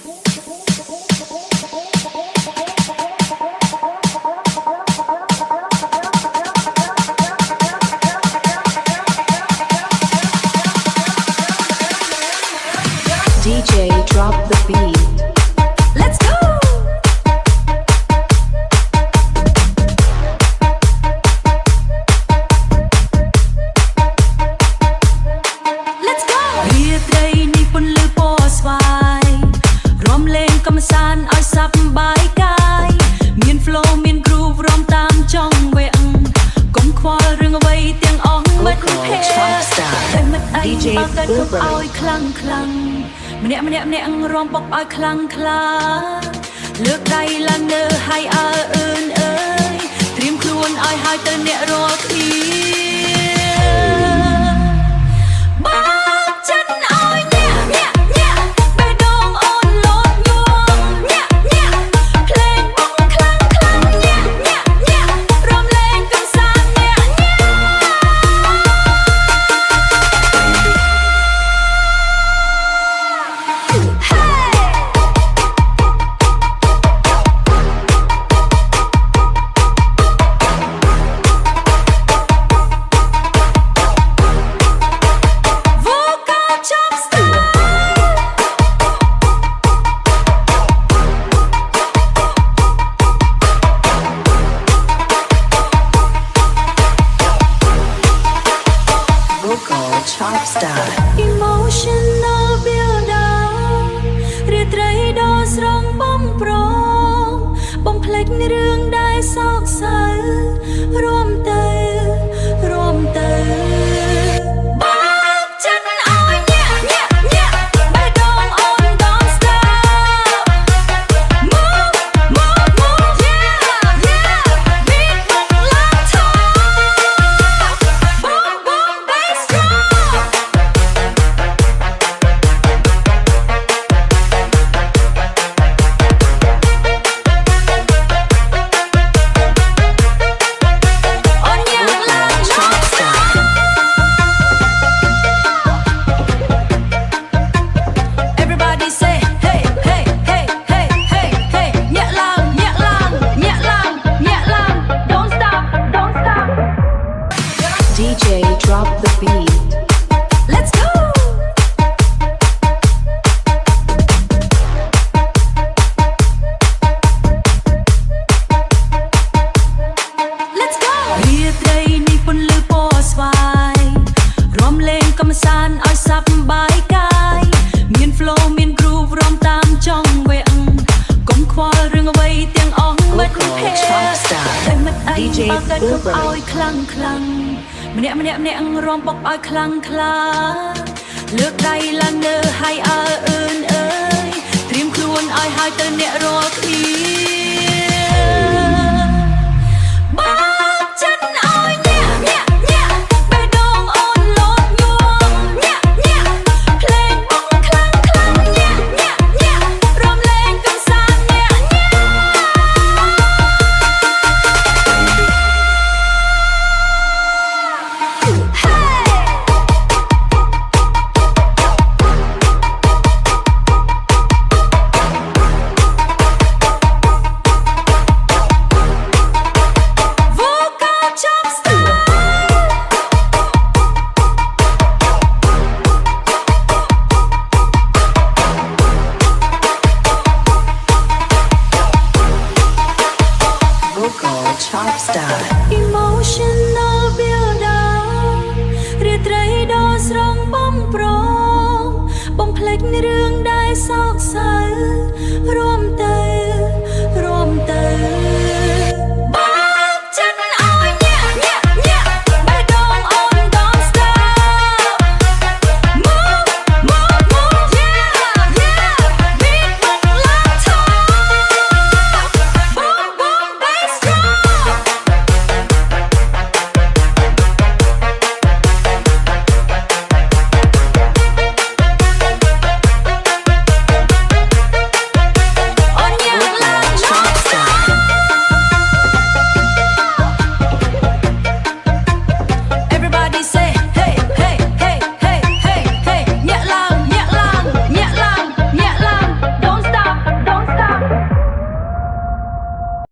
DJ drop the beat. Let's go. Let's go. រាត្រីនេះពន្លឺពណ៌ស្វាយរំលែងកំសាន្តឲ្យសប្បាយកាយមាន flow មាន groove រំតាមចង់វែងកុំខ្វល់រឿងអ្វីទាំងអស់មិត្តភក្តិតែមិត្តឯងបើតែគប់ឲ្យខ្លាំងខ្លាំងម្នាក់រំបុកឲ្យខ្លាំងខ្លាលើកដៃឡើងលើហើយអើអឿនអើយត្រៀមខ្លួនឲ្យហើយទៅអ្នករាល់គ្នាChop style Emotional build up រាត្រីដ៏ស្រងបំប្រងបំភ្លេចរឿងដែលសោកសៅរួមទៅDJ drop the beat. Let's go. Let's go. រាត្រីនេះពន្លឺពណ៌ស្វាយរំលែងកំសាន្តឲ្យសប្បាយកាយមាន flow មាន groove រំតាមចង់វែងកុំខ្វល់រឿងអ្វីទាំងអស់មិត្តភក្តិតែមិត្តឯងបើតែគប់ឲ្យខ្លាំងខ្លាំងម្នាក់រំបុកឲ្យខ្លាំងខ្លាលើកដៃឡើងលើហើយអើអឿនអើយត្រៀមខ្លួនឲ្យហើយទៅអ្នក